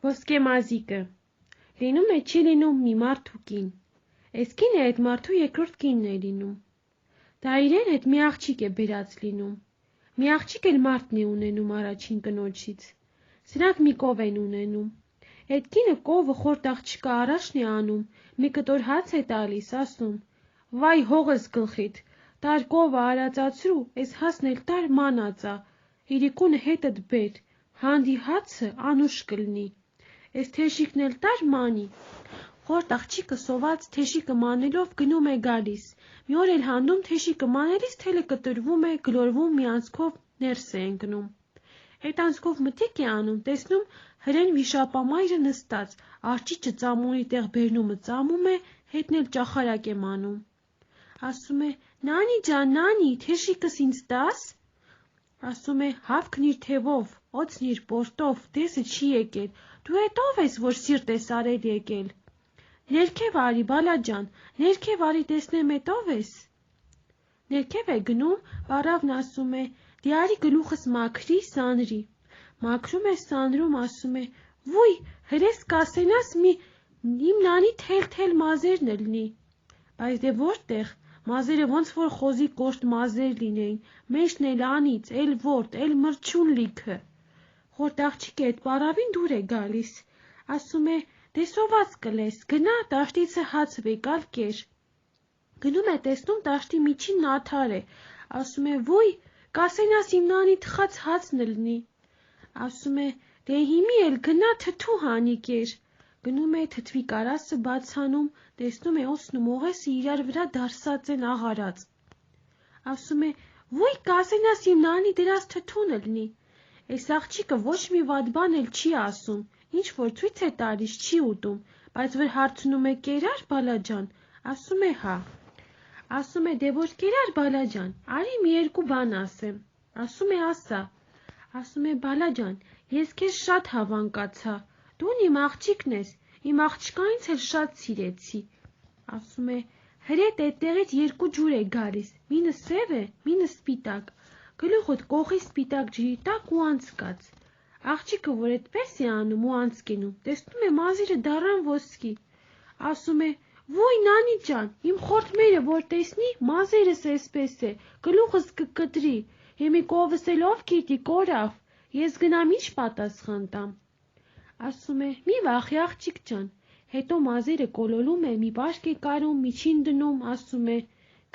Ոսկե մազիկը լինում է չի լինում մի մարդու կին, էս կինը այդ մարդու երկրորդ կինն է լինում, դա իրեն հետ մի աղջիկ է բերած լինում, մի աղջիկ էլ մարդն է ունենում առաջին կնոջից, սրանք մի կով են ունենում, այդ կինը կովը խորտ աղջիկը առաջն է անում, մի կտոր հաց է տալիս, ասում, վայ հողս գլխիդ, տար կովը արածացրու, էս հացն էլ տար մանածա, իրիկունը հետդ բեր, հանդի հացը անուշ կլնի, էս թեշիկն էլ տար մանի, խորտ աղջիկը սոված թեշիկը մանելով գնում է գալիս, մի օր էլ հանդում թեշիկը մանելիս թելը կտրվում է, գլորվում մի անցքով ներս է ընկնում, այդ անցքով մտիկ է անում, տեսնում հրեն վիշապամայրը նստած, արջիճը ծամոնի տեղ բերնումը ծամում է, հետն էլ ճախարակ է մանում, ասում է, նանի ջան, նանի, թեշիկս ինձ տաս, ասում է, հավքն իր թևով, օծն իր պորտով, դեսը չի եկել, դու էդ ով ես, որ սիրտ ես արել եկել, ներքև արի, բալաջան, ներքև արի տեսնեմ էդ ով ես, ներքև է գնում, բառավն ասում է, դի արի գլուխս մաքրի, սանրի, մաքրում է սանրում, ասում է, վույ, հրես կասենաս իմ նանի թել մազերն լնի, բայց դե որտեղ, մազերը ոնց որ խոզի կոշտ մազեր լինեին, մեջն էլ անից, էլ որտ, էլ մրջուն լիքը, խորտ աղջիկը այդ պարավին դուր է գալիս, ասում է, դե սոված կլես, գնա տաշտիցը հաց վեկալ կեր, գնում է տեսնում տաշտի միջին նաթար է, ասում է, վույ, կասենաս իմ նանի թխած հացն լնի, ասում է, դե հիմի էլ գնա թթու հանի կեր, գնում է թթվի կարասը բացանում, տեսնում է օսն ու մողեսը իրար վրա դարսած են աղարած, ասում է, վույ, կասենաս իմ նանի դրած թթուն լնի, էս աղջիկը ոչ մի վատ բան էլ չի ասում, ինչ որ ցույց է տալիս չի ուտում, բայց որ հարցնում է կերար բալաջան, ասում է հա, ասում է դե որ կերար բալաջան, արի մի երկու բան ասեմ, ասում է ասա, ասում է բալաջան, ես քեզ շատ հավանկացա, դուն իմ աղջիկն ես, իմ աղջկանից էլ շատ սիրեցի, ասում է, հրետ այդտեղից երկու ջուր է գալիս, մինը սև է, մինը սպիտակ, գլուխդ կողի սպիտակ ջրի տակ ու անցկաց, աղջիկը որ այդպես է անում ու անցկենում, տեսնում է մազերը դառան ոսկի, ասում է, վույ նանի ջան, իմ խորտմերը որ տեսնի, մազերս էսպես է, գլուխս կկտրի, հիմի կովս էլ ով գիտի կորավ, ես գնամ ինչ պատասխան տամ, ասում է, մի վախի աղջիկ ջան, հետո մազերը կոլոլում է, մի բաշկ է կարում, միջին դնում, ասում է,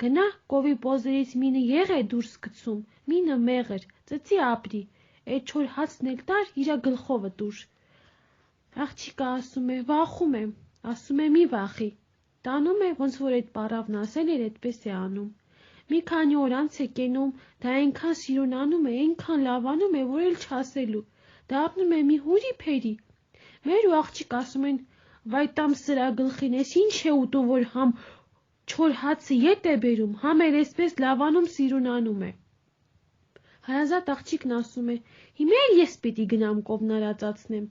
գնա կովի պոզերից մինը եղ է դուրս գցում, մինը մեղր, ծծի ապրի, այդ չոր հացն էլ տար իրա գլխովը տուր, աղջիկը ասում է, վախում եմ, ասում է, մի վախի, տանում է, ոնց որ այդ պարավն ասել էր, այդպես է անում, մի քանի օր անց է կենում, դա այնքան սիրունանում է, այնքան լավանում է, որ էլ չասելու, դառնում է մի հուրի փերի, մեր ու աղջիկ ասում են, վայ տամ սրա գլխին, ես ինչ է ուտում, որ համ չոր հացը ետ է բերում, համ էլ այսպես լավանում սիրունանում է, հարազատ աղջիկն ասում է, հիմա էլ ես պիտի գնամ կովն արածացնեմ,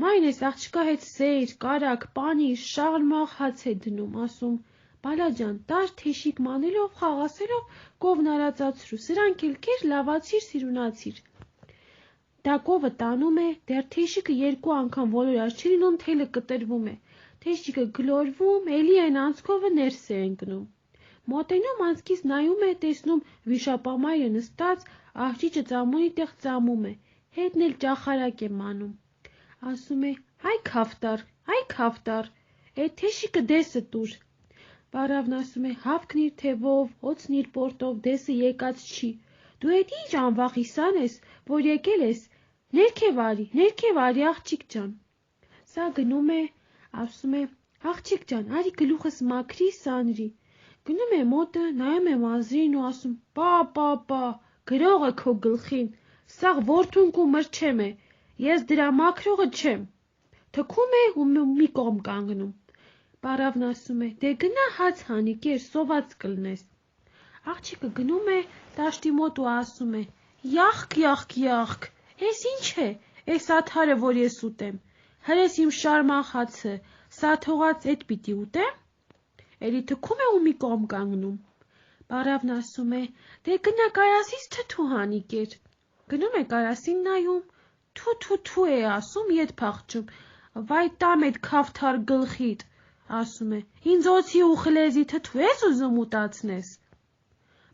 մայն ես աղջկա հետ սեր, կարակ, պանիր, շաղրմաղ հաց է դնում, ասում, բալաջան, տար թեշիկ մանելով, խաղասելով, կովն արածացրու, սրանք էլ կեր, լավացիր, սիրունացիր, դա կովը տանում է, դեռ թեշիկը երկու անգամ ոլորած չի լինում, թելը կտրվում է, թեշիկը գլորվում, էլի այն անցքովը ներս է ընկնում, մոտենում անցքից նայում է, տեսնում վիշապամայրը նստած, աղջիճը ծամոնի տեղ ծամում է, հետն էլ ճախարակ է մանում, ասում է, այ քավտար, այդ թեշիկը դեսը տուր, բառավն ասում է, հավքն իր թևով, օծն իր պորտով, դեսը եկած չի, դու էդ ինչ անվախիսան ես, որ եկել ես, ներքև արի աղջիկ ջան, սա գնում է, ասում է, աղջիկ ջան, արի գլուխս մաքրի, սանրի, գնում է մոտը, նայում է մազերին ու ասում, պա, գրող է քո գլխին, սաղ որդունք ու մրջեմ է, ես դրա մաքրողը չեմ, թքում է ու մի կողմ կանգնում, պարավն ասում է, դե գնա հաց հանի կեր, սոված կլնես, աղջիկը գնում է, տաշտի մոտ ու ասում է, յախք, ես ինչ է, ես աթարը, որ ես ուտեմ, հրես իմ շարմաղ հացը, սա թողած էդ պիտի ուտեմ, էլի թքում է ու մի կողմ կանգնում, պարավն ասում է, դե գնա կարասից թթու հանի կեր, գնում է կարասին նայում, Թու է ասում, ետ փախչում, վայ տամ էդ քավթար գլխիդ, ասում է, ինձ օձի ու խլեզի թթու ես ուզում ուտացնես։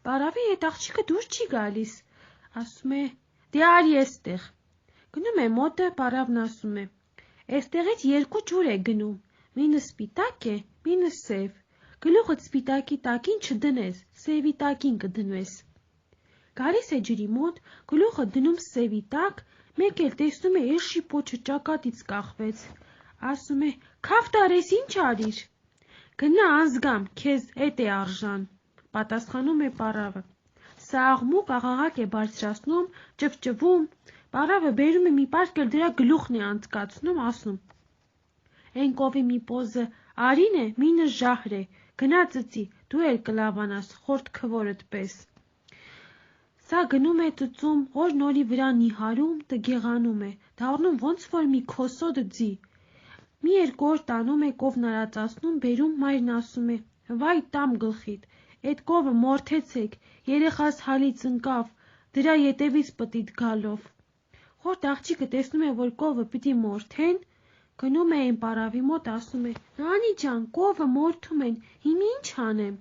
Պարավի էդ աղջիկը դուր չի գալիս, ասում է, դե արի էստեղ։ Գնում է մոտը, պարավն ասում է, էստեղից երկու ջուր է գնում, մինը սպիտակ է, մինը սև, գլուխդ սպիտակի տակին չդնես, սևի տակին կդնես։ Գալիս է ջրի մոտ, գլուխը դնում սևի տակ, մեկ էլ տեսնում է իր շիպոչը ճակատից կախվեց, ասում է, քավթար ես ինչ արիր։ Գնա անզգամ, քեզ էդ է արժան, պատասխանում է պարավը։ Սա աղմուկ աղաղակ է բարձրացնում, ճվճվում, պարավը բերում է մի պարկել դրա գլուխն է անցկացնում, ասում. Էն կովի մի պոզը արին է, մինը ժահր է, գնա ծծի, դու էլ կլավանաս, խորտ քվորդ պես։ Սա գնում է ծծում, օր նորի վրա նիհարում, տգեղանում է, դառնում ոնց որ մի քոսոտ ձի։ Մի երկու օր տանում է կովն արածացնում, բերում մայրն ասում է. Վայ տամ գլխիդ, էդ կովը մորթեցեք, երեխաս հալից ընկավ, դրա ետևից պտիտ գալով։ Խորտ աղջիկը տեսնում է, որ կովը պիտի մորթեն, գնում է այն պարավի մոտ, ասում է. Նանի ջան, կովը մորթում են, հիմա ինչ անեմ։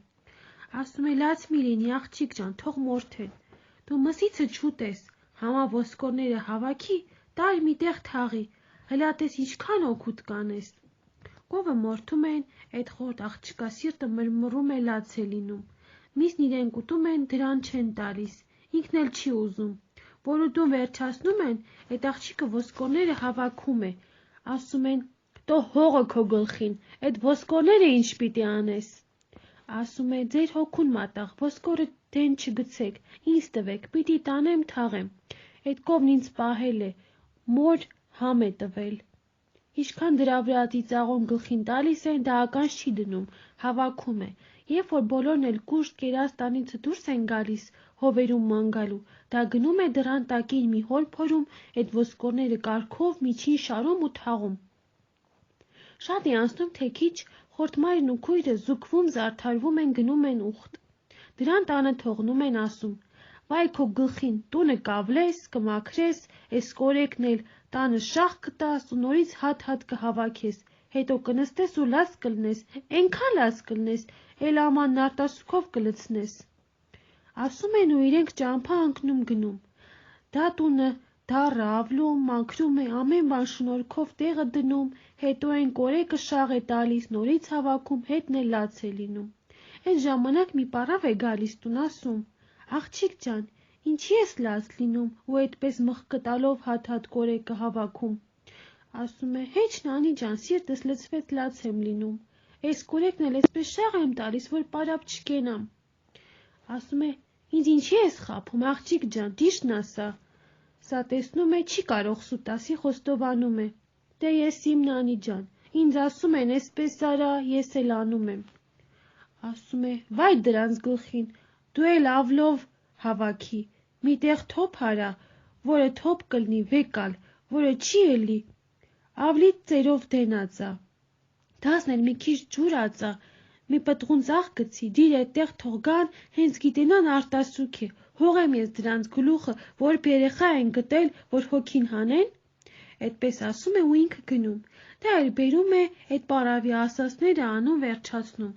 Ասում է, լաց մի լինի, աղջիկ ջան, թող մորթեն։ Դու մսիցը չուտես, համա ոսկորները հավաքի, տար մի տեղ թաղի, հլատես ինչքան օգուտ կանես։ Կովը մորթում են, այդ խորտ աղջկա սիրտը մրմռում է լաց է լինում։ Միսն իրենք ուտում են, դրան չեն տալիս, ինքն էլ չի ուզում։ Որ ուտում վերջացնում են, այդ աղջիկը ոսկորները հավաքում է, ասում են, տո հողը քո գլխին, այդ ոսկորները ինչ պիտի անես։ Ասում է, ձեր հոգուն մատաղ, ոսկորը դեն չգցեք, ինձ տվեք, պիտի տանեմ թաղեմ, այդ կովն ինձ պահել է, մոր համ է տվել։ Ինչքան դրա վրա ծիծաղում գլխին տալիս են, դա ականջ չի դնում, հավաքում է, երբ որ բոլորն էլ կուշտ կերած տանից դուրս են գալիս, հովերում մանգալու, դա գնում է դռան տակին մի հոլ փորում, այդ ոսկորները կարգով միջին շարում ու թաղում։ Շատ է անցնում, թե քիչ, խորտմայրն ու քույրը զուգվում, զարդարվում են, գնում են ուխտ։ Դրան տանը թողնում են, ասում. Վայ քո գլխին, տունը կավլես, կմաքրես, էս կորեկն էլ տանը շաղ կտաս ու նորից հատ կհավաքես, հետո կնստես ու լաց կլնես, այնքան լաց կլնես, էլ աման նարտասուքով կլցնես։ Ասում են ու իրենք ճամփա ընկնում գնում։ Դա տունը դառը ավլում, մաքրում է, ամեն բան շնորհքով տեղը դնում, հետո այն կորեկը շաղ է տալիս, նորից հավաքում, հետն էլ լաց է լինում։ Այդ ժամանակ մի պարավ է գալիս տուն, ասում. Աղջիկ ջան, ինչի ես լաց լինում ու այդպես մղկը տալով հատ կորեկը հավաքում։ Ասում է, հեչ նանի ջան, սիրտս լցվեց, լաց եմ լինում։ Այս կորեկն էլ այսպես շաղ եմ տալիս, որ պարապ չկենամ։ Ասում է, ինձ ինչի ես խաբում, աղջիկ ջան, ճիշտն ասա։ Սա տեսնում է, չի կարող սուտ ասի, խոստովանում է. Դե ես իմ նանի ջան, ինձ ասում են այսպես արա, ես էլ անում եմ։ Ասում է, վայ դրանց գլխին, դու էլ ավլով հավաքի, մի տեղ թոփ արա, որը թոփ կլնի վեկալ, որը չի էլի, ավլի ծերով դենածա, դասն էլ մի քիչ ջուր ածա, մի պտղուն ծաղ գցի, դիր այդտեղ թող գան, հենց գիտենան արտասուք է, հողեմ ես դրանց գլուխը, որ երեխա են գտել, որ հոգին հանեն։ Այդպես ասում է ու ինքը գնում։ Դա էլ բերում է այդ պարավի ասածները անում վերջացնում։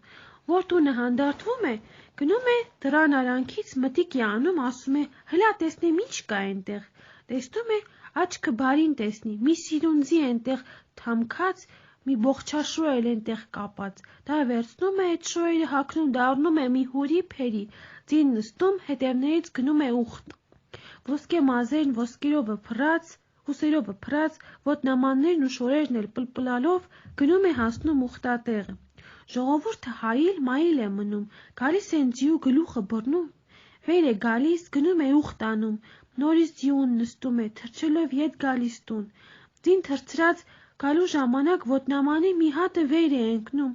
Որ տունը հանդարտվում է, գնում է դռան արանքից մտիկ է անում, ասում է, հլա տեսնեմ ինչ կա այնտեղ։ Տեսնում է, աչքը բարին տեսնի, մի սիրունձի այնտեղ թամքած, մի բողջաշո էլ այնտեղ կապած, դա վերցնում է այդ շոյերը հագնում, դառնում է մի հուրի փերի, ձին նստում, հետևներից գնում է ուխտ։ Ոսկե մազերն ոսկերովը փռած, ուսերովը փռած, ոտնամաններն ու շորերն էլ պլպլալով գնում է հասնում ուխտատեղը։ Ժողովուրդը հայիլ-մայիլ է մնում, գալիս են ձիու գլուխը բռնում, վեր է գալիս, գնում է ուխտ անում, նորից ձիուն նստում է, թռչելով ետ գալիս տուն։ Ձին թռցրած գալու ժամանակ ոտնամանի մի հատը վեր է ընկնում,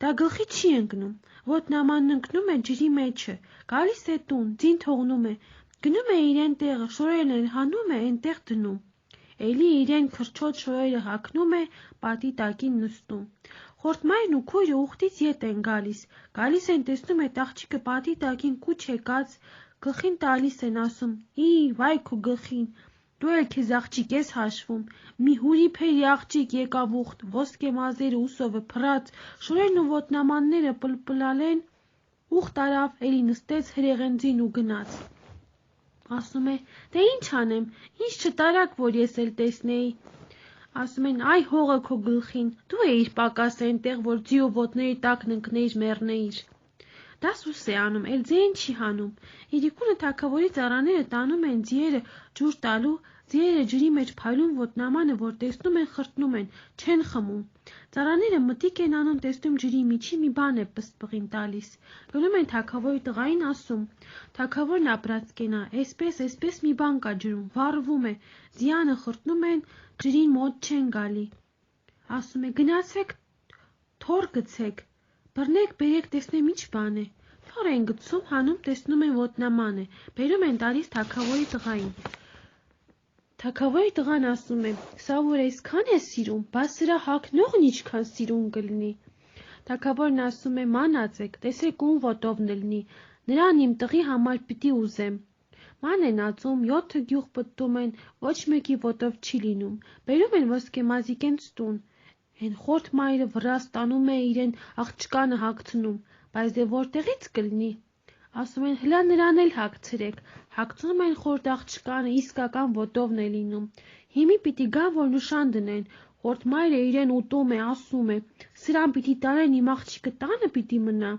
դա գլխի չի ընկնում, ոտնամանն ընկնում է ջրի մեջը, գալիս է տուն, ձին թողնում է, գնում է իրեն տեղը, շորերն էլ հանում է այնտեղ դնում, էլի իրեն քրչոտ շորերը հագնում է, պատի տակին նստում։ Խորտմայրն ու քույրը ուխտից ետ են գալիս են տեսնում այդ աղջիկը պատի տակին կուչ եկած, գլխին տալիս են ասում, ի վայ քո գլխին, Դու էլ քեզ աղջիկ ես հաշվում, մի հուրիփերի աղջիկ եկավ ուխտ, ոսկե մազերը ուսովը փռած, շորերն ու ոտնամանները պլպլալեն, ուխտ արավ, էլի նստեց հրեղենձին ու գնաց։ Ասում է, դե ինչ անեմ, ինչ չտարակ, որ ես էլ տեսնեի։ Ասում են, այ հողը քո գլխին, դու էիր պակաս այնտեղ, որ ձիու ոտների տակն ընկնեիր մեռնեիր։ Դա սուս է անում, էլ ձեն չի հանում։ Իրիկունը թագավորի ծառաները տանում են ձիերը ջուր տալու, ձիերը ջրի մեջ փայլում ոտնամանը, որ տեսնում են, խրտնում են, չեն խմում։ Ծառաները մտիկ են անում, տեսնում ջրի միջի մի բան է պստպղին տալիս։ Գնում են թագավորի տղային, ասում. Թագավորն ապրած կենա, էսպես մի բան կա ջրում, վառվում է, ձիանը խրտնում են, ջրին մոտ չեն գալի։ Ասում է, գնացեք, թոր գցեք, բռնեք, բերեք, տեսնեմ ինչ բան է։ Թոր են գցում, հանում, տեսնում են ոտնաման է, բերում են տալիս թագավորի տղային։ Թագավորի տղան ասում է, սա որ այսքան է սիրում, բա սրա հագնողն ինչքան սիրուն կլինի։ Թագավորն ասում է, մանածեք, տեսեք ում ոտովն լնի, նրան իմ տղի համար պիտի ուզեմ։ Ման են ածում, 7 գյուղ պտտում են, ոչ մեկի ոտով չի լինում, բերում են ոսկեմազիկենց տուն։ Են խորթ մայրը վրաս տանում է իրեն աղջկանը հագցնում, բայց դե որտեղից կլինի։ Ասում են, հլա նրան էլ հագցրեք, հագցնում են խորթ աղջկանը, իսկական ոտովն է լինում։ Հիմի պիտի գան, որ նշան դնեն, խորթ մայրը իրեն ուտում է, ասում է, սրան պիտի տանեն, իմ աղջիկը տանը պիտի մնա։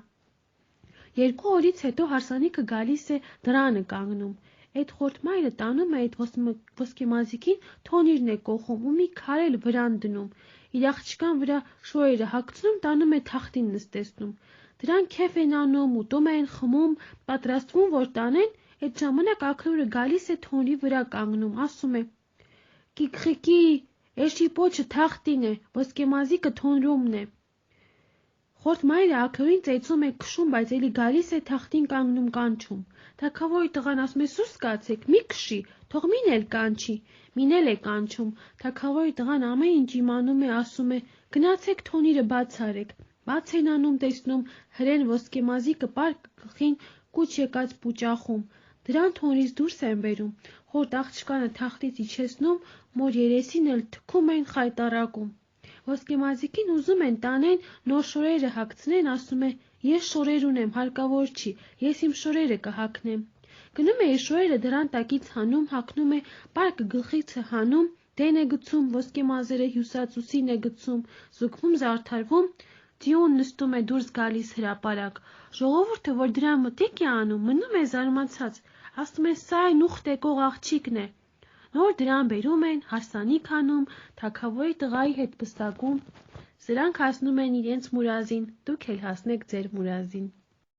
2 օրից հետո հարսանիքը գալիս է, դրանը կանգնում։ Այդ խորթ մայրը տանում է այդ ոսկեմազիկին, թոնիրն է կոխում ու մի քար էլ վրան դնում։ Իր աղջկան վրա շորերը հագցնում, տանում է թախտին նստեցնում։ Դրան քեֆ են անում, ուտում են, խմում, պատրաստվում, որ տանեն, այդ ժամանակ աքլուրը գալիս է թոնրի վրա կանգնում, ասում է. Կիքխիկի, էշի պոչը թախտին է, ոսկեմազիկը թոնրումն է։ Խորթ մայրը աքլուրին ծեծում է քշում, բայց էլի գալիս է թախտին կանգնում կանչում։ Թագավորի տղան ասում է, սուս կացեք, մի քշի, թող մին էլ կանչի, մին էլ է կանչում։ Թագավորի տղան ամեն ինչ իմանում է, ասում է, գնացեք թոնիրը բաց արեք։ Բաց են անում, տեսնում, հրեն ոսկեմազիկը պարկ գլխին կուչ եկած պուճախում։ Դրան թոնրից դուրս են բերում, խորթ աղջկանը թախտից իջեցնում, մոր երեսին էլ թքում են խայտառակում։ Ոսկեմազիկին ուզում են տանեն, նոր շորերը հագցնեն, ասում է, ես շորեր ունեմ, հարկավոր չի, ես իմ շորերը կհագնեմ։ Գնում է իր շորերը դրան տակից հանում, հագնում է, պարկը գլխից է հանում, դեն է գցում, ոսկեմազերը հյուսածուսին է գցում, զուգվում, զարդարվում, ձիուն նստում է դուրս գալիս հրապարակ։ Ժողովուրդը, որ դրան մտիկ է անում, մնում է զարմացած, ասում է, սա այն ուխտ եկող աղջիկն է։ Նոր դրան բերում են, հարսանիք անում, թագավորի տղայի հետ պսակում, սրանք հասնում են իրենց մուրազին, դուք էլ հասնեք ձեր մուրազին։